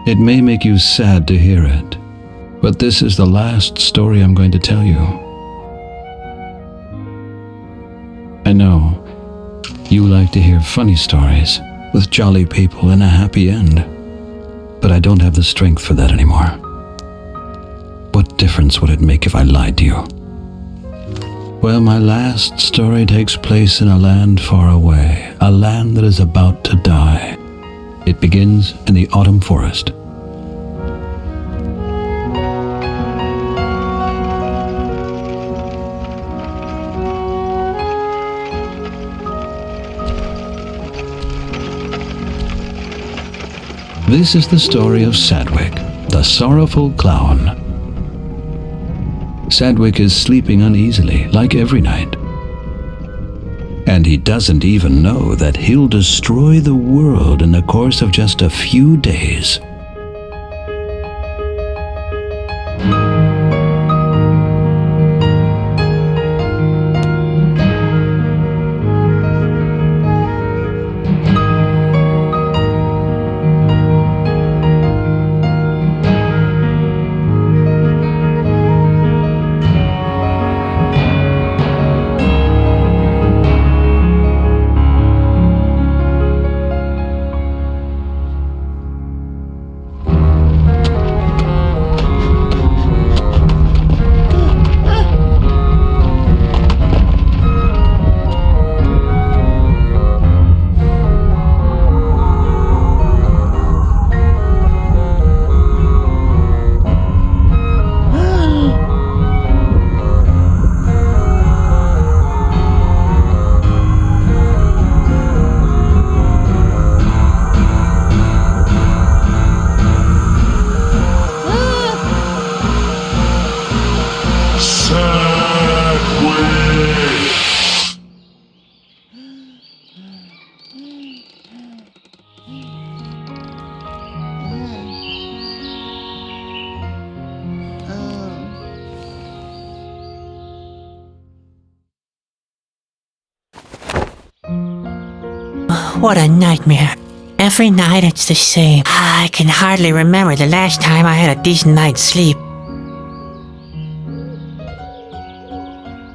It may make you sad to hear it, but this is the last story I'm going to tell you. I know you like to hear funny stories with jolly people and a happy end, but I don't have the strength for that anymore. What difference would it make if I lied to you? Well, my last story takes place in a land far away, a land that is about to die. It begins in the autumn forest. This is the story of Sadwick, the sorrowful clown. Sadwick is sleeping uneasily, like every night. And he doesn't even know that he'll destroy the world in the course of just a few days. What a nightmare. Every night it's the same. I can hardly remember the last time I had a decent night's sleep.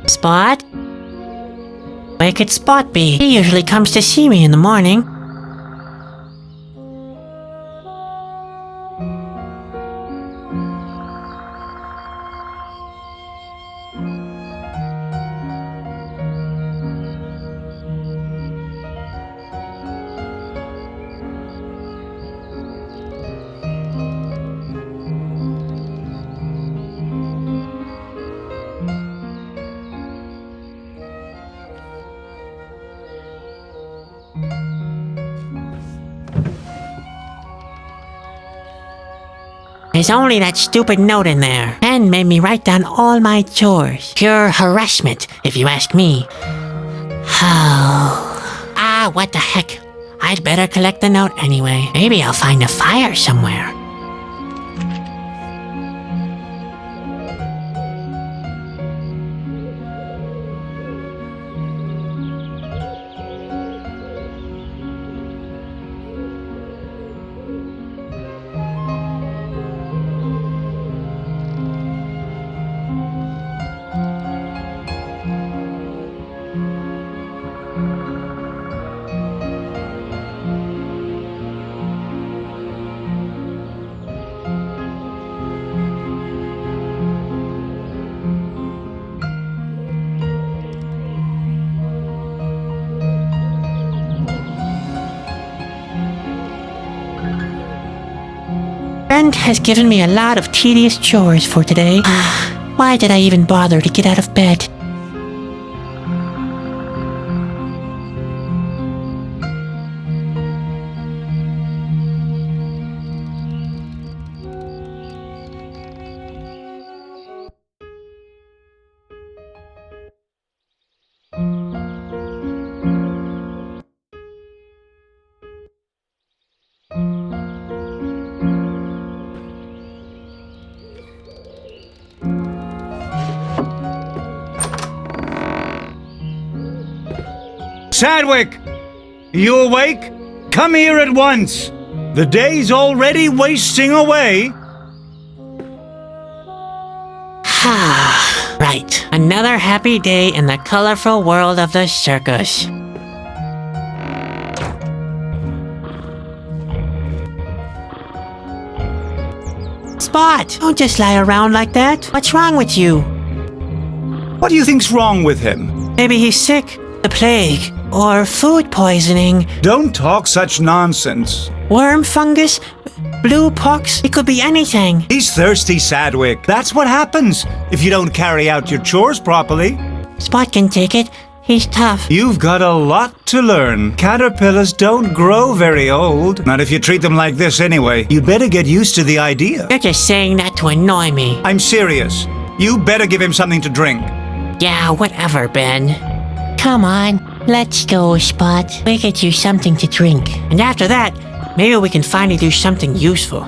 Spot? Where could Spot be? He usually comes to see me in the morning. There's only that stupid note in there. And made me write down all my chores. Pure harassment, if you ask me. What the heck. I'd better collect the note anyway. Maybe I'll find a fire somewhere. Friend has given me a lot of tedious chores for today. Why did I even bother to get out of bed? Sadwick! You awake? Come here at once! The day's already wasting away. Right. Another happy day in the colorful world of the circus. Spot! Don't just lie around like that. What's wrong with you? What do you think's wrong with him? Maybe he's sick, the plague, or food poisoning, Don't talk such nonsense. worm fungus, blue pox. It could be anything. He's thirsty, Sadwick. That's what happens if you don't carry out your chores properly. Spot can take it. He's tough. You've got a lot to learn. Caterpillars don't grow very old. Not if you treat them like this anyway. You'd better get used to the idea. You're just saying that to annoy me. I'm serious. You better give him something to drink. Yeah, whatever, Ben. Come on, let's go, Spot. We'll get you something to drink. And after that, maybe we can finally do something useful.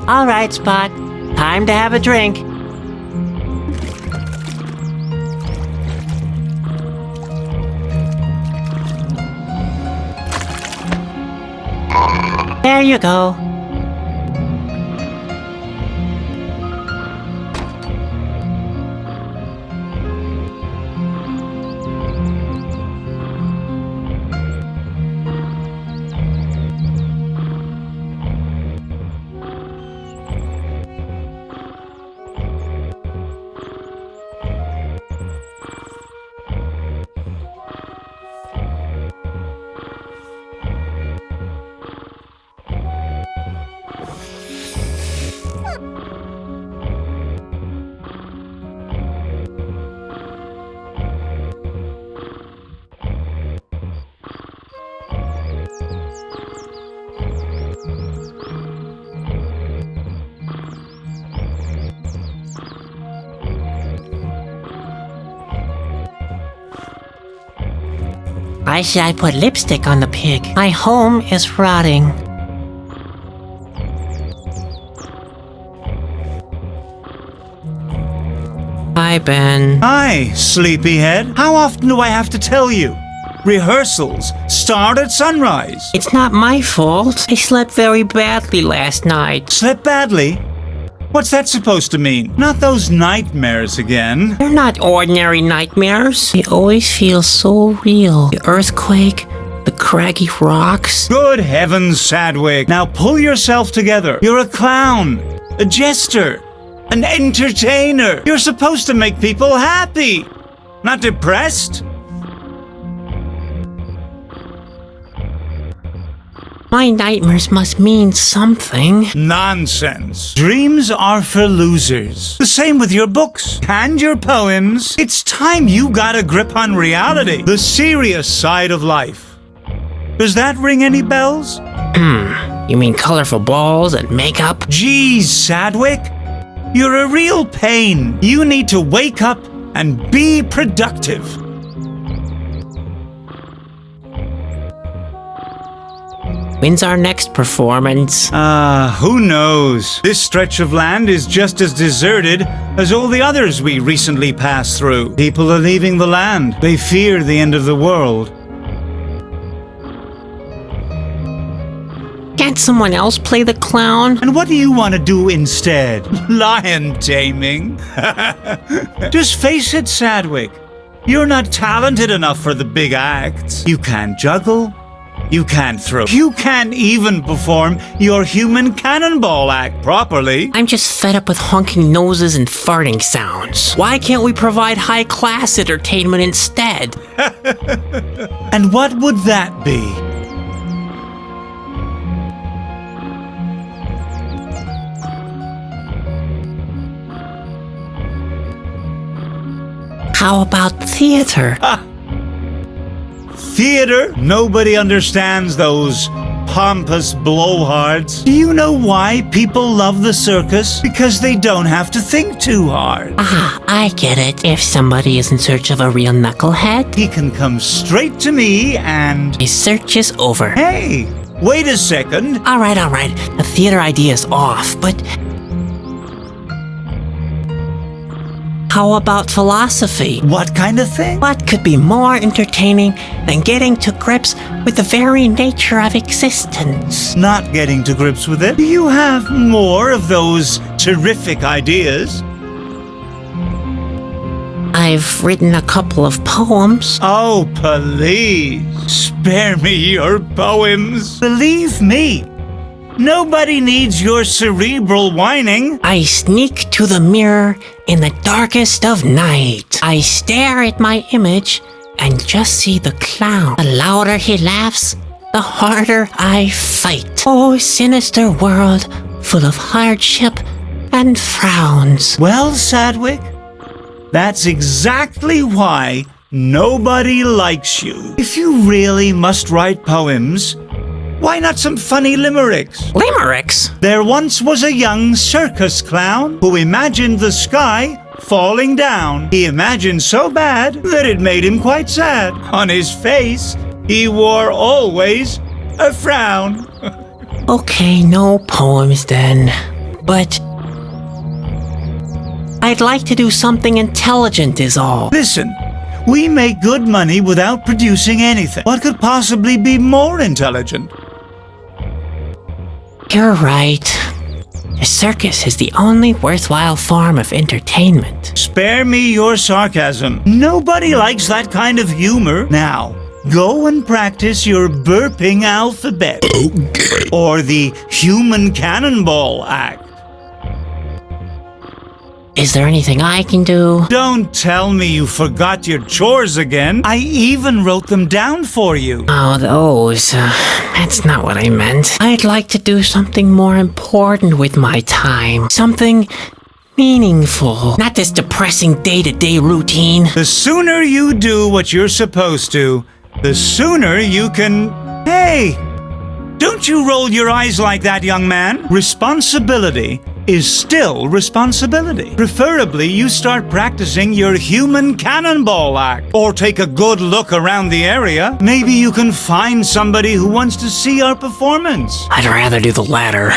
All right, Spot. Time to have a drink. There you go. Why should I put lipstick on the pig? My home is rotting. Hi, Ben. Hi, sleepyhead. How often do I have to tell you? Rehearsals start at sunrise. It's not my fault. I slept very badly last night. Slept badly? What's that supposed to mean? Not those nightmares again. They're not ordinary nightmares. They always feel so real. The earthquake, the craggy rocks. Good heavens, Sadwick. Now pull yourself together. You're a clown, a jester, an entertainer. You're supposed to make people happy, not depressed. My nightmares must mean something. Nonsense. Dreams are for losers. The same with your books and your poems. It's time you got a grip on reality, the serious side of life. Does that ring any bells? You mean colorful balls and makeup? Geez, Sadwick. You're a real pain. You need to wake up and be productive. When's our next performance? Who knows? This stretch of land is just as deserted as all the others we recently passed through. People are leaving the land. They fear the end of the world. Can't someone else play the clown? And what do you want to do instead? Lion taming? Just face it, Sadwick. You're not talented enough for the big acts. You can't juggle. You can't throw. You can't even perform your human cannonball act properly. I'm just fed up with honking noses and farting sounds. Why can't we provide high-class entertainment instead? And what would that be? How about theater? Theater? Nobody understands those pompous blowhards. Do you know why people love the circus? Because they don't have to think too hard. Ah, I get it. If somebody is in search of a real knucklehead, He can come straight to me and... his search is over. Hey, wait a second. All right. The theater idea is off, but... how about philosophy? What kind of thing? What could be more entertaining than getting to grips with the very nature of existence? Not getting to grips with it. Do you have more of those terrific ideas? I've written a couple of poems. Oh, please, spare me your poems. Believe me, nobody needs your cerebral whining. I sneak to the mirror in the darkest of night. I stare at my image and just see the clown. The louder he laughs, the harder I fight. Oh, sinister world, full of hardship and frowns. Well, Sadwick, that's exactly why nobody likes you. If you really must write poems, why not some funny limericks? Limericks? There once was a young circus clown who imagined the sky falling down. He imagined so bad that it made him quite sad. On his face, he wore always a frown. Okay, no poems then. But I'd like to do something intelligent is all. Listen, we make good money without producing anything. What could possibly be more intelligent? You're right. The circus is the only worthwhile form of entertainment. Spare me your sarcasm. Nobody likes that kind of humor. Now, go and practice your burping alphabet. Okay. Or the human cannonball act. Is there anything I can do? Don't tell me you forgot your chores again. I even wrote them down for you. Oh, those. That's not what I meant. I'd like to do something more important with my time. Something meaningful. Not this depressing day-to-day routine. The sooner you do what you're supposed to, the sooner you can... Hey! Don't you roll your eyes like that, young man. Responsibility is still responsibility. Preferably, you start practicing your human cannonball act. Or take a good look around the area. Maybe you can find somebody who wants to see our performance. I'd rather do the latter.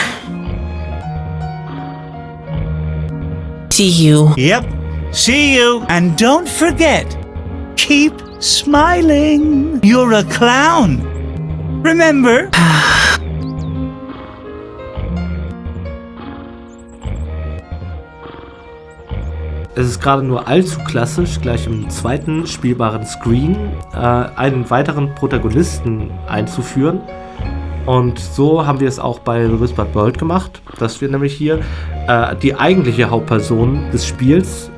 See you. Yep, see you. And don't forget, keep smiling. You're a clown. Remember? Es ist gerade nur allzu klassisch, gleich im zweiten spielbaren Screen einen weiteren Protagonisten einzuführen. Und so haben wir es auch bei The Whispered World gemacht, dass wir nämlich hier die eigentliche Hauptperson des Spiels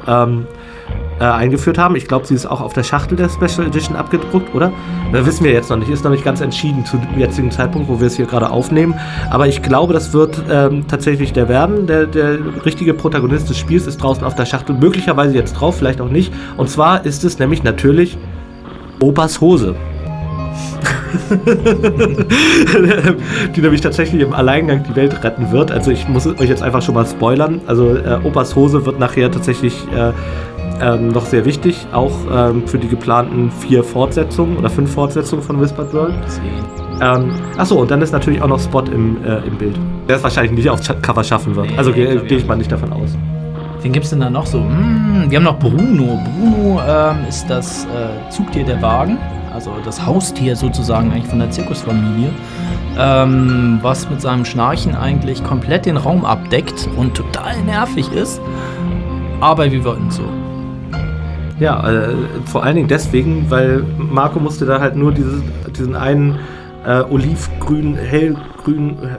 eingeführt haben. Ich glaube, sie ist auch auf der Schachtel der Special Edition abgedruckt, oder? Das wissen wir jetzt noch nicht. Ist noch nicht ganz entschieden zu dem jetzigen Zeitpunkt, wo wir es hier gerade aufnehmen. Aber ich glaube, das wird tatsächlich der werden. Der richtige Protagonist des Spiels ist draußen auf der Schachtel. Möglicherweise jetzt drauf, vielleicht auch nicht. Und zwar ist es nämlich natürlich Opas Hose. Die nämlich tatsächlich im Alleingang die Welt retten wird. Also ich muss euch jetzt einfach schon mal spoilern. Also Opas Hose wird nachher tatsächlich noch sehr wichtig, auch für die geplanten 5 Fortsetzungen von Whispered World. Achso, und dann ist natürlich auch noch Spot im Bild, der es wahrscheinlich nicht aufs Cover schaffen wird. Also gehe ich mal nicht davon aus. Wen gibt's denn da noch so? Wir haben noch Bruno. Bruno ist das Zugtier der Wagen, also das Haustier sozusagen eigentlich von der Zirkusfamilie, was mit seinem Schnarchen eigentlich komplett den Raum abdeckt und total nervig ist, aber wir wollten so. Ja, vor allen Dingen deswegen, weil Marco musste da halt nur diesen einen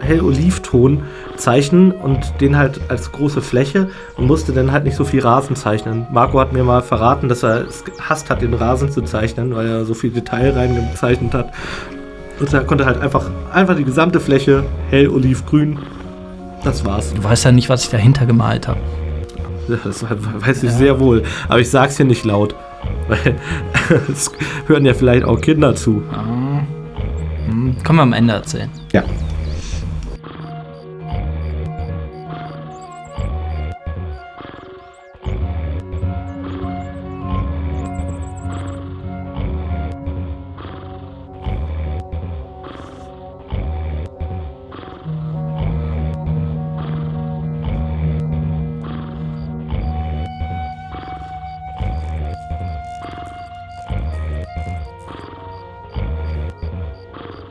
hell-olivton zeichnen und den halt als große Fläche und musste dann halt nicht so viel Rasen zeichnen. Marco hat mir mal verraten, dass er es gehasst hat, den Rasen zu zeichnen, weil er so viel Detail reingezeichnet hat. Und er konnte halt einfach die gesamte Fläche hell-olivgrün. Das war's. Du weißt ja nicht, was ich dahinter gemalt habe. Das weiß ich sehr wohl. Aber ich sag's hier nicht laut. Weil es hören ja vielleicht auch Kinder zu. können wir am Ende erzählen. Ja.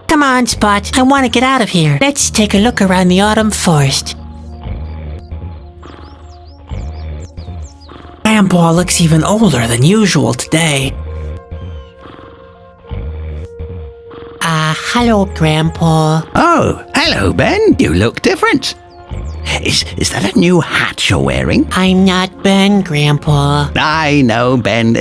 Come on, Spot. I want to get out of here. Let's take a look around the autumn forest. Grandpa looks even older than usual today. Hello, Grandpa. Oh, hello, Ben. You look different. Is that a new hat you're wearing? I'm not Ben, Grandpa. I know, Ben.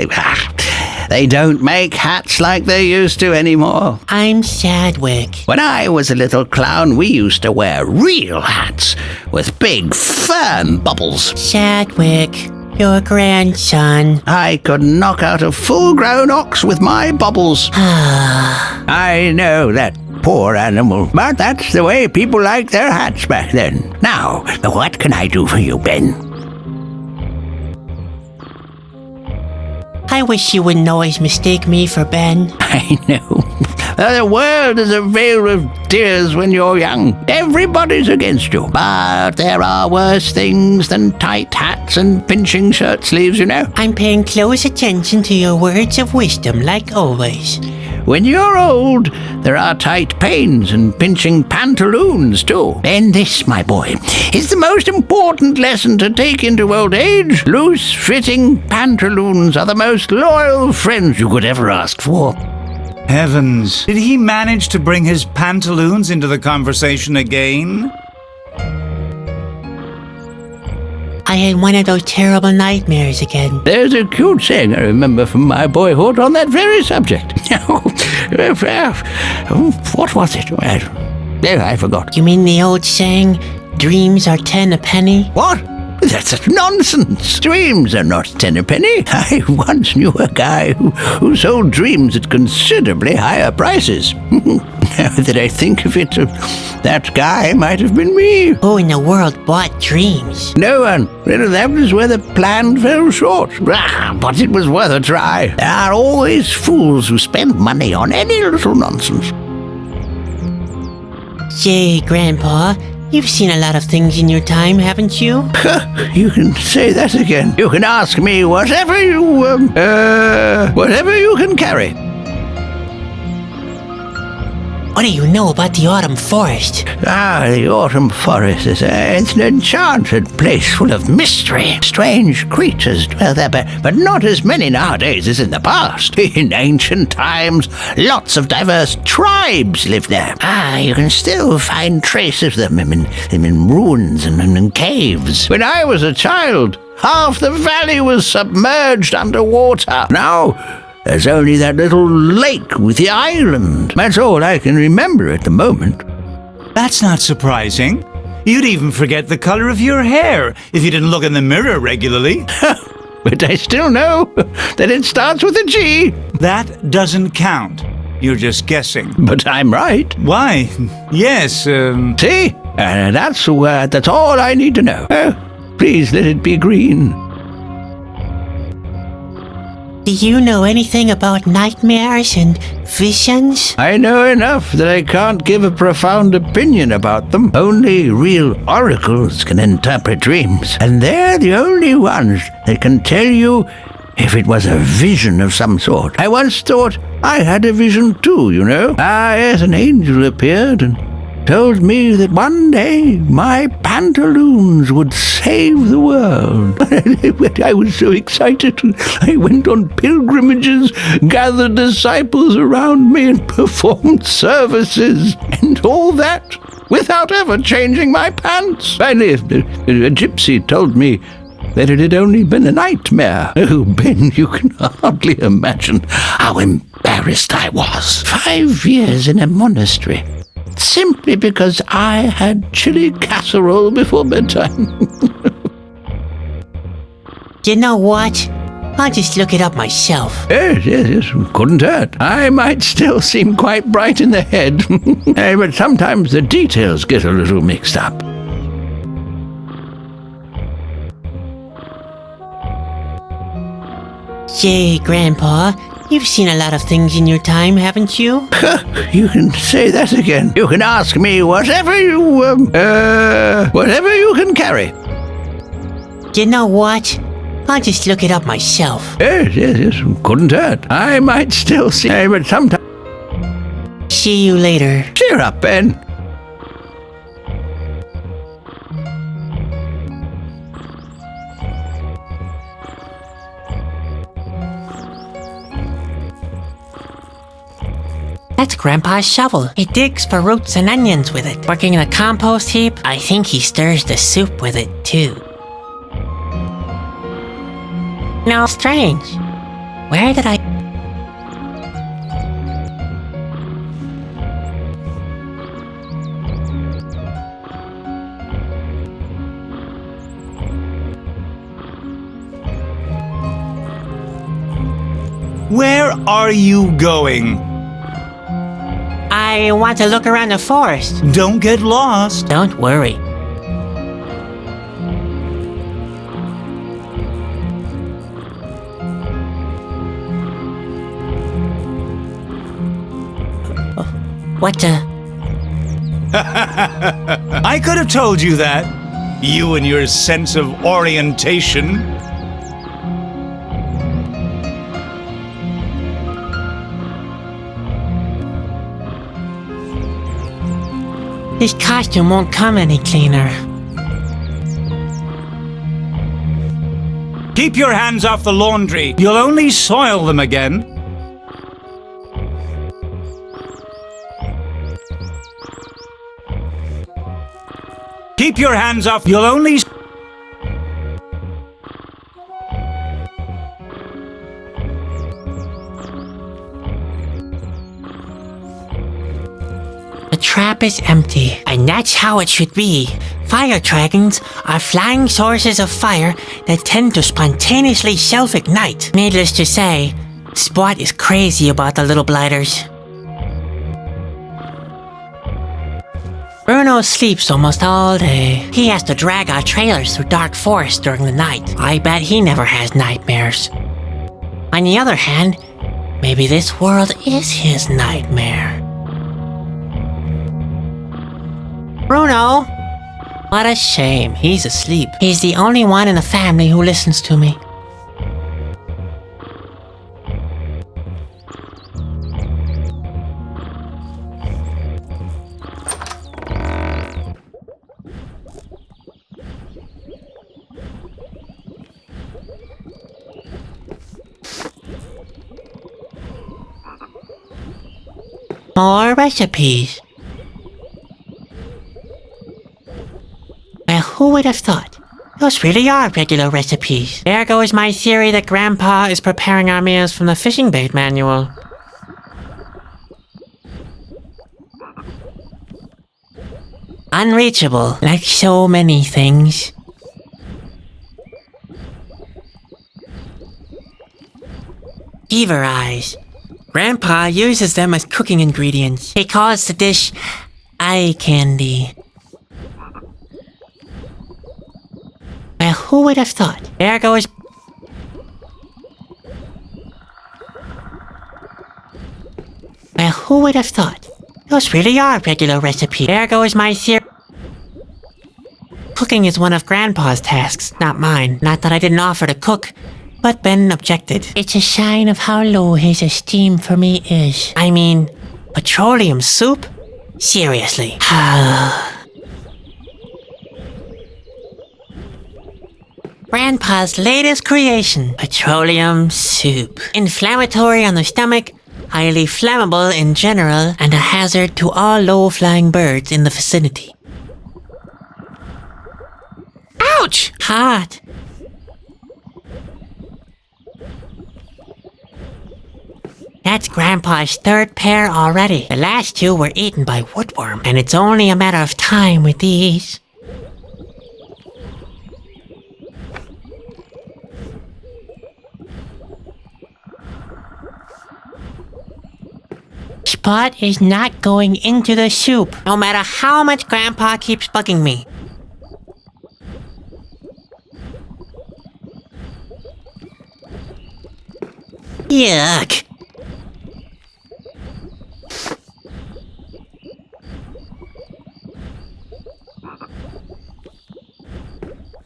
They don't make hats like they used to anymore. I'm Sadwick. When I was a little clown, we used to wear real hats with big, firm bubbles. Sadwick, your grandson. I could knock out a full-grown ox with my bubbles. I know that poor animal, but that's the way people liked their hats back then. Now, what can I do for you, Ben? I wish you wouldn't always mistake me for Ben. I know. The world is a veil of tears when you're young. Everybody's against you. But there are worse things than tight hats and pinching shirt sleeves, you know. I'm paying close attention to your words of wisdom, like always. When you're old, there are tight pains and pinching pantaloons, too. And this, my boy, is the most important lesson to take into old age. Loose-fitting pantaloons are the most loyal friends you could ever ask for. Heavens, did he manage to bring his pantaloons into the conversation again? I had one of those terrible nightmares again. There's a cute saying I remember from my boyhood on that very subject. What was it? I forgot. You mean the old saying, dreams are 10 a penny? What? That's nonsense. Dreams are not 10 a penny. I once knew a guy who sold dreams at considerably higher prices. Now that I think of it, that guy might have been me. Who in the world bought dreams? No one. That was where the plan fell short. But it was worth a try. There are always fools who spend money on any little nonsense. Say, Grandpa, you've seen a lot of things in your time, haven't you? You can say that again. You can ask me whatever you can carry. What do you know about the autumn forest? The autumn forest is it's an enchanted place full of mystery. Strange creatures dwell there, but not as many nowadays as in the past. In ancient times, lots of diverse tribes lived there. You can still find traces of them in ruins and in caves. When I was a child, half the valley was submerged underwater. Now, there's only that little lake with the island. That's all I can remember at the moment. That's not surprising. You'd even forget the color of your hair if you didn't look in the mirror regularly. But I still know that it starts with a G. That doesn't count. You're just guessing. But I'm right. Why? Yes, See? That's all I need to know. Please let it be green. Do you know anything about nightmares and visions? I know enough that I can't give a profound opinion about them. Only real oracles can interpret dreams, and they're the only ones that can tell you if it was a vision of some sort. I once thought I had a vision too, you know. Yes, an angel appeared and told me that one day my pantaloons would save the world. I was so excited. I went on pilgrimages, gathered disciples around me, and performed services, and all that without ever changing my pants. Finally, a gypsy told me that it had only been a nightmare. Oh, Ben, you can hardly imagine how embarrassed I was. 5 years in a monastery, simply because I had chili casserole before bedtime. You know what? I'll just look it up myself. Yes, couldn't hurt. I might still seem quite bright in the head, but sometimes the details get a little mixed up. Say, Grandpa, you've seen a lot of things in your time, haven't you? You can say that again. You can ask me whatever you can carry. You know what? I'll just look it up myself. Yes, couldn't hurt. I might still see, but sometimes... See you later. Cheer up, Ben. That's Grandpa's shovel. He digs for roots and onions with it. Working in a compost heap, I think he stirs the soup with it, too. Now, strange. Where did I... Where are you going? I want to look around the forest. Don't get lost. Don't worry. What the... I could have told you that. You and your sense of orientation. This costume won't come any cleaner. Keep your hands off the laundry. You'll only soil them again. Keep your hands off. You'll only... The trap is empty, and that's how it should be. Fire dragons are flying sources of fire that tend to spontaneously self-ignite. Needless to say, Spot is crazy about the little blighters. Bruno sleeps almost all day. He has to drag our trailers through dark forests during the night. I bet he never has nightmares. On the other hand, maybe this world is his nightmare. Bruno! What a shame, he's asleep. He's the only one in the family who listens to me. More recipes. Well, who would have thought? Those really are regular recipes. There goes my theory that Grandpa is preparing our meals from the fishing bait manual. Unreachable, like so many things. Beaver eyes. Grandpa uses them as cooking ingredients. He calls the dish eye candy. Well, who would have thought? There goes... Well, who would have thought? Those really are regular recipes. There goes my theory. Cooking is one of Grandpa's tasks, not mine. Not that I didn't offer to cook. But Ben objected. It's a sign of how low his esteem for me is. I mean, petroleum soup? Seriously. Grandpa's latest creation, petroleum soup. Inflammatory on the stomach, highly flammable in general, and a hazard to all low-flying birds in the vicinity. Ouch! Hot. That's Grandpa's third pair already. The last two were eaten by woodworm, and it's only a matter of time with these. Spot is not going into the soup, no matter how much Grandpa keeps bugging me. Yuck.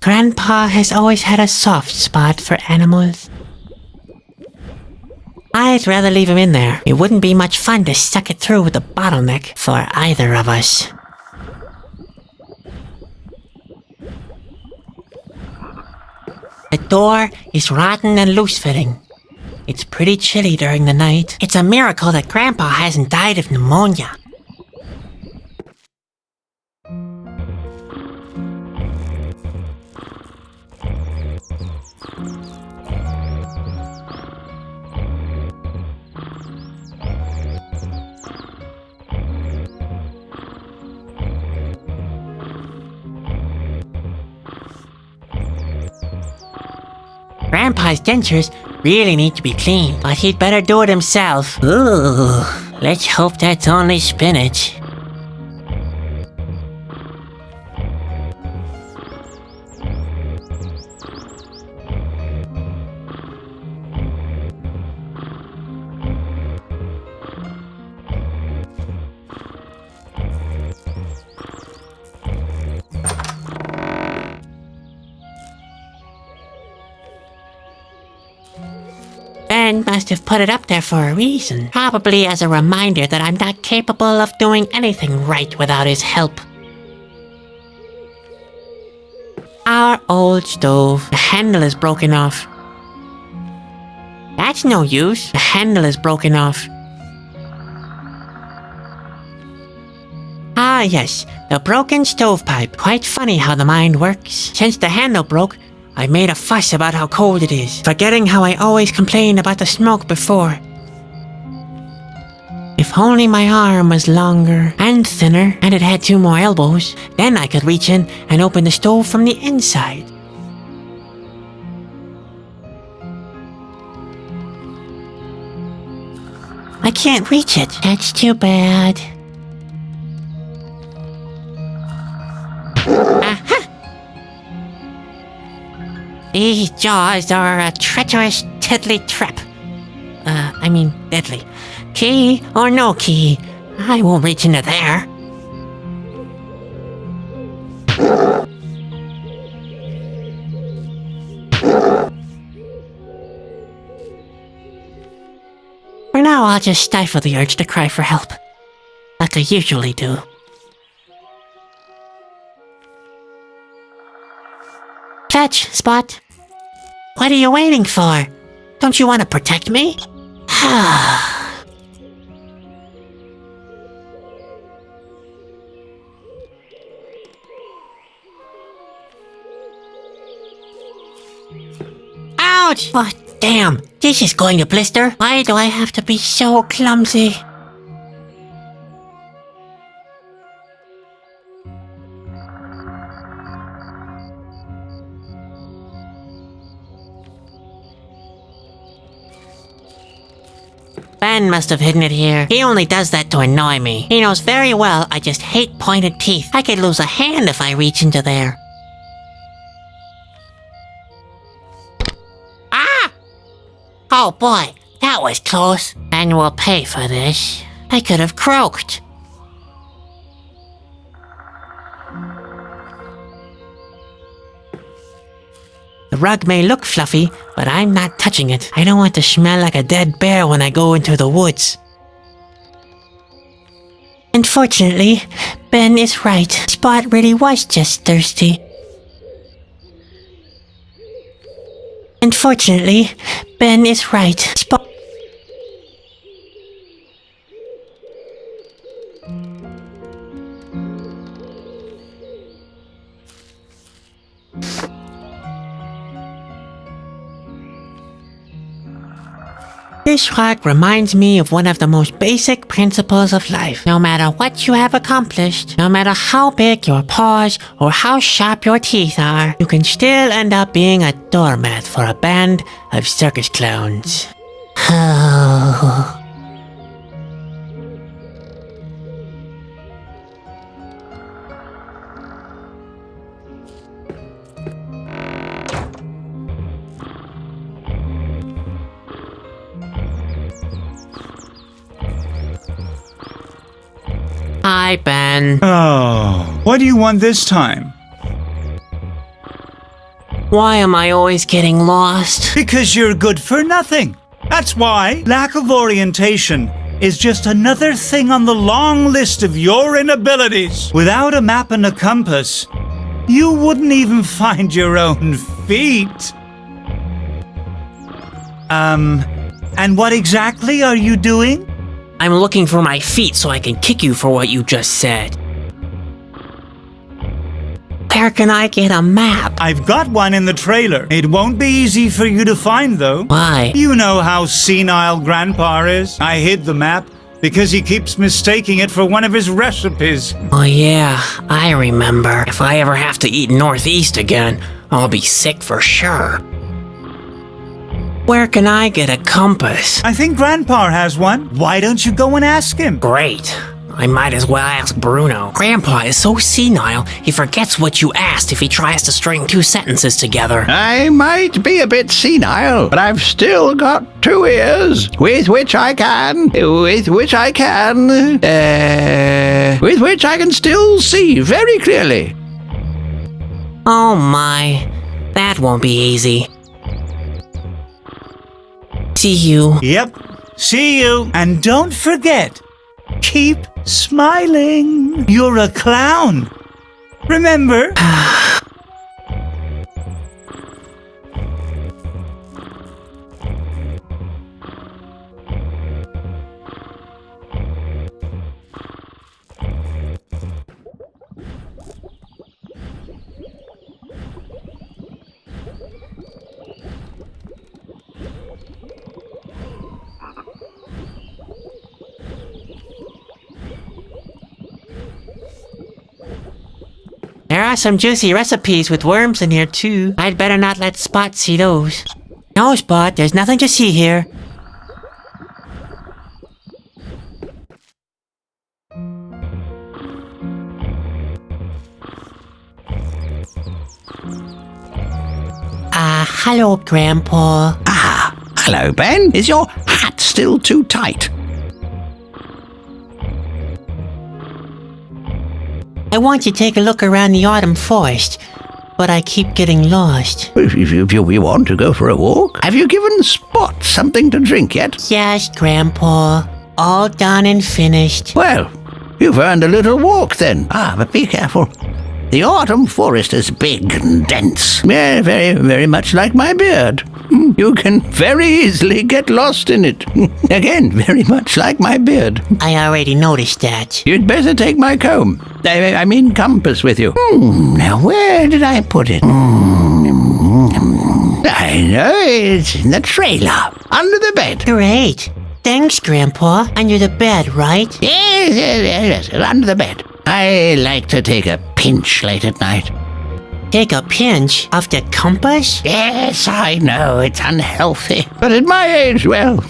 Grandpa has always had a soft spot for animals. I'd rather leave him in there. It wouldn't be much fun to suck it through with a bottleneck for either of us. The door is rotten and loose-fitting. It's pretty chilly during the night. It's a miracle that Grandpa hasn't died of pneumonia. Grandpa's dentures really need to be cleaned, but he'd better do it himself. Ooh, let's hope that's only spinach. Ben must have put it up there for a reason. Probably as a reminder that I'm not capable of doing anything right without his help. Our old stove. The handle is broken off. That's no use. The handle is broken off. Ah yes, the broken stovepipe. Quite funny how the mind works. Since the handle broke, I made a fuss about how cold it is, forgetting how I always complained about the smoke before. If only my arm was longer and thinner, and it had 2 more elbows, then I could reach in and open the stove from the inside. I can't reach it. That's too bad. Aha! These jaws are a treacherous, deadly trap. Deadly. Key or no key, I won't reach into there. For now, I'll just stifle the urge to cry for help, like I usually do. Fetch, Spot. What are you waiting for? Don't you want to protect me? Ouch! Oh, damn. This is going to blister. Why do I have to be so clumsy? Ben must have hidden it here. He only does that to annoy me. He knows very well I just hate pointed teeth. I could lose a hand if I reach into there. Ah! Oh boy, that was close. And we'll pay for this. I could have croaked. The rug may look fluffy, but I'm not touching it. I don't want to smell like a dead bear when I go into the woods. Unfortunately, Ben is right. Spot really was just thirsty. Unfortunately, Ben is right. Spot... This rock reminds me of one of the most basic principles of life. No matter what you have accomplished, no matter how big your paws or how sharp your teeth are, you can still end up being a doormat for a band of circus clowns. Hi, Ben. Oh, what do you want this time? Why am I always getting lost? Because you're good for nothing. That's why. Lack of orientation is just another thing on the long list of your inabilities. Without a map and a compass, you wouldn't even find your own feet. And what exactly are you doing? I'm looking for my feet so I can kick you for what you just said. Where can I get a map? I've got one in the trailer. It won't be easy for you to find, though. Why? You know how senile Grandpa is. I hid the map because he keeps mistaking it for one of his recipes. Oh yeah, I remember. If I ever have to eat Northeast again, I'll be sick for sure. Where can I get a compass? I think Grandpa has one. Why don't you go and ask him? Great. I might as well ask Bruno. Grandpa is so senile, he forgets what you asked if he tries to string two sentences together. I might be a bit senile, but I've still got 2 ears with which I can still see very clearly. Oh my, that won't be easy. See you. Yep. See you. And don't forget, keep smiling. You're a clown. Remember? There are some juicy recipes with worms in here too. I'd better not let Spot see those. No, Spot, there's nothing to see here. Hello, Grandpa. Hello, Ben. Is your hat still too tight? I want to take a look around the autumn forest, but I keep getting lost. If you want to go for a walk, have you given Spot something to drink yet? Yes, Grandpa. All done and finished. Well, you've earned a little walk then. But be careful. The autumn forest is big and dense. Yeah, very, very much like my beard. You can very easily get lost in it. Again, very much like my beard. I already noticed that. You'd better take my comb. I mean compass with you. Now, where did I put it? I know, it's in the trailer, under the bed. Great. Thanks, Grandpa. Under the bed, right? Yes, under the bed. I like to take a pinch late at night. Take a pinch of the compass? Yes, I know, it's unhealthy. But at my age, well...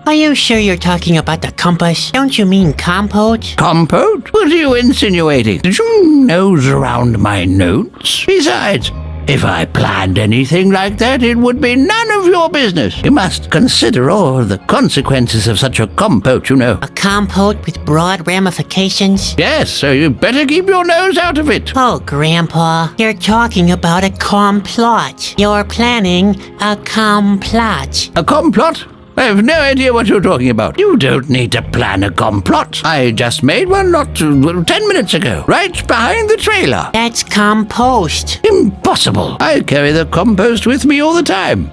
Are you sure you're talking about the compass? Don't you mean compote? Compote? What are you insinuating? Did you nose around my notes? Besides, if I planned anything like that, it would be none of your business. You must consider all the consequences of such a compote, you know. A compote with broad ramifications? Yes, so you better keep your nose out of it. Oh, Grandpa, you're talking about a complot. You're planning a complot. A complot? I have no idea what you're talking about. You don't need to plan a complot. I just made one not 10 minutes ago, right behind the trailer. That's compost. Impossible. I carry the compost with me all the time.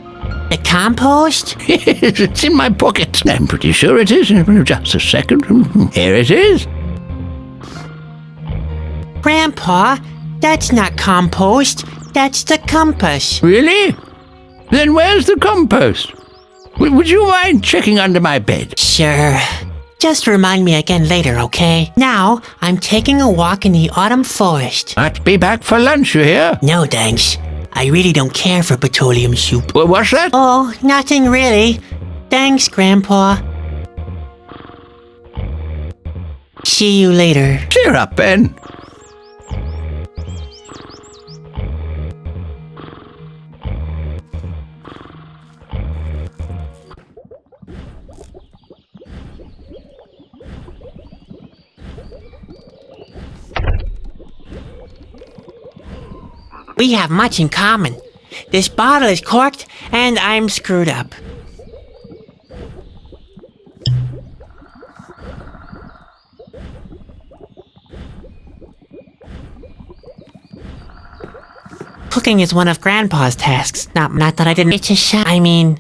The compost? It's in my pocket. I'm pretty sure it is. Just a second. Here it is. Grandpa, that's not compost. That's the compass. Really? Then where's the compost? Would you mind checking under my bed? Sure. Just remind me again later, okay? Now, I'm taking a walk in the autumn forest. I'd be back for lunch, you hear? No, thanks. I really don't care for petroleum soup. What's that? Oh, nothing really. Thanks, Grandpa. See you later. Cheer up, Ben. We have much in common. This bottle is corked, and I'm screwed up. Cooking is one of Grandpa's tasks. Not that I didn't. It's a shot. I mean,